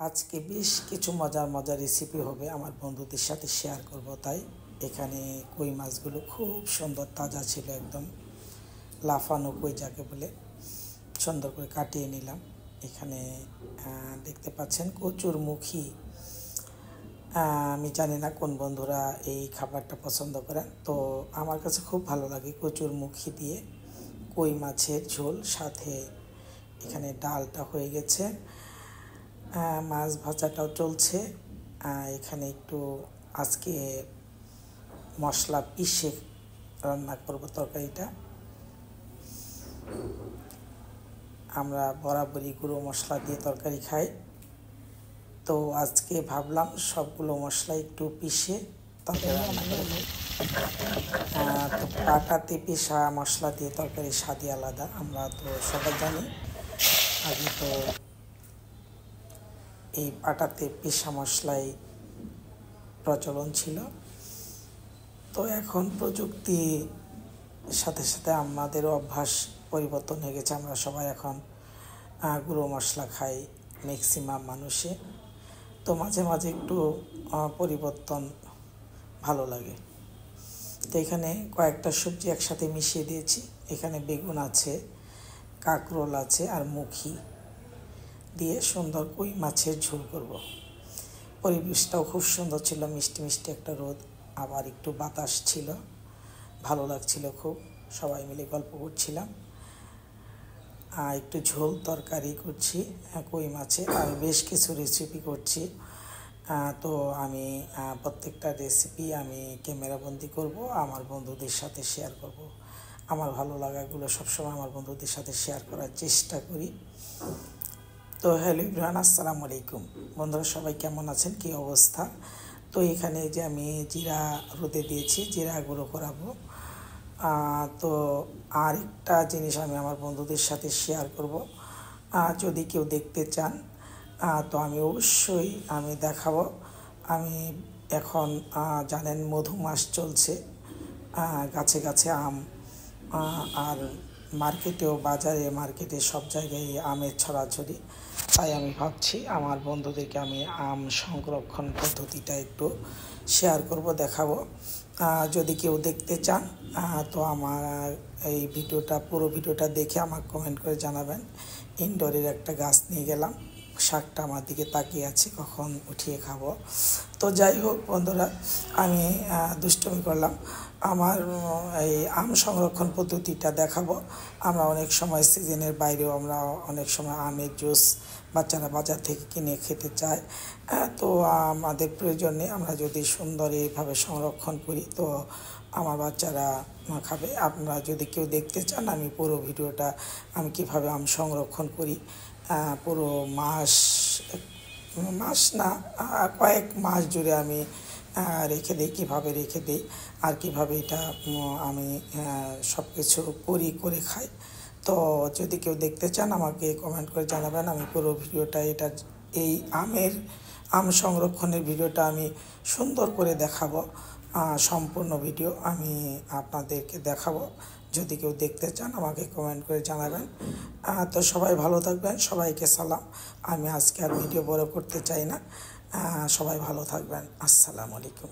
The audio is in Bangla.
আজকে বেশ কিছু মজার মজার রেসিপি হবে, আমার বন্ধুদের সাথে শেয়ার করব। তাই এখানে কই মাছগুলো খুব সুন্দর তাজা ছিল, একদম লাফানো কই যাকে বলে, সুন্দর করে কাটিয়ে নিলাম। এখানে দেখতে পাচ্ছেন কচুরমুখী। আমি জানি না কোন বন্ধুরা এই খাবারটা পছন্দ করেন, তো আমার কাছে খুব ভালো লাগে কচুরমুখী দিয়ে কই মাছের ঝোল। সাথে এখানে ডালটা হয়ে গেছে, মাছ ভাজাটাও চলছে। এখানে একটু আজকে মশলা পিষে রান্না করব তরকারিটা। আমরা বরাবরই গুঁড়ো মশলা দিয়ে তরকারি খাই, তো আজকে ভাবলাম সবগুলো মশলা একটু পিষে তরকারি রান্না করব। তো পাটাতে পিষা মশলা দিয়ে তরকারি স্বাদই আলাদা, আমরা তো সবাই জানি। আগে তো এই পাটাতে পিষা মশলাই প্রচলন ছিল, তো এখন প্রযুক্তির সাথে সাথে আমাদেরও অভ্যাস পরিবর্তন হয়ে গেছে। আমরা সবাই এখন গুঁড়ো মশলা খাই, ম্যাক্সিমাম মানুষে। তো মাঝে মাঝে একটু পরিবর্তন ভালো লাগে। তো এখানে কয়েকটা সবজি একসাথে মিশিয়ে দিয়েছি। এখানে বেগুন আছে, কাঁকরোল আছে, আর মুখি দিয়ে সুন্দর কই মাছের ঝোল করব। পরিবেশটাও খুব সুন্দর ছিল, মিষ্টি মিষ্টি একটা রোদ, আবার একটু বাতাস ছিল, ভালো লাগছিল খুব। সবাই মিলে গল্প করছিলাম, একটু ঝোল তরকারি করছি কই মাছে, আর বেশ কিছু রেসিপি করছি। তো আমি প্রত্যেকটা রেসিপি আমি ক্যামেরাবন্দি করব, আমার বন্ধুদের সাথে শেয়ার করব। আমার ভালো লাগাগুলো সবসময় আমার বন্ধুদের সাথে শেয়ার করার চেষ্টা করি। তো হ্যালো এভরিওয়ান, আসসালামু আলাইকুম। বন্ধুরা সবাই কেমন আছেন, কী অবস্থা? তো এখানে যে আমি জিরা রোদে দিয়েছি, জিরা গুঁড়ো করাবো। তো আরেকটা জিনিস আমি আমার বন্ধুদের সাথে শেয়ার করব, যদি কেউ দেখতে চান তো আমি অবশ্যই দেখাবো। আমি এখন জানেন মধু মাস চলছে, গাছে গাছে আম, আর মার্কেটেও মার্কেটে সব জায়গায় আমের ছড়াছড়ি। তাই আমি ভাবছি আমার বন্ধুদেরকে আমি আম সংরক্ষণ পদ্ধতিটা একটু শেয়ার করব, দেখাবো। যদি কেউ দেখতে চান তো আমার এই পুরো ভিডিওটা দেখে আমাকে কমেন্ট করে জানাবেন। ইনডোরের একটা গাছ নিয়ে গেলাম, শাকটা আমার দিকে তাকিয়ে আছে, কখন উঠিয়ে খাবো। তো যাই হোক বন্ধুরা, আমি দুষ্টুমি করলাম। আমার এই আম সংরক্ষণ পদ্ধতিটা দেখাবো। আমরা অনেক সময় সিজনের বাইরেও আমরা অনেক সময় আমের জুস বাচ্চারা বাজার থেকে কিনে খেতে চায়। তো আমাদের প্রয়োজনে আমরা যদি সুন্দর এইভাবে সংরক্ষণ করি তো আমার বাচ্চারা খাবে। আপনারা যদি কেউ দেখতে চান আমি পুরো ভিডিওটা আমি কীভাবে আম সংরক্ষণ করি, পুরো মাস না কয়েক মাস জুড়ে আমি রেখে দিই, কীভাবে রেখে দিই আর কীভাবে এটা আমি সব কিছু করে খাই। তো যদি কেউ দেখতে চান আমাকে কমেন্ট করে জানাবেন। আমি পুরো ভিডিওটা এই আম সংরক্ষণের ভিডিওটা আমি সুন্দর করে দেখাবো। সম্পূর্ণ ভিডিও আমি আপনাদেরকে দেখাবো। যদি কেউ দেখতে চান আমাকে কমেন্ট করে জানাবেন। তো সবাই ভালো থাকবেন, সবাইকে সালাম। আমি আজকে আর ভিডিও বড় করতে চাই না। সবাই ভালো থাকবেন। আসসালামু আলাইকুম।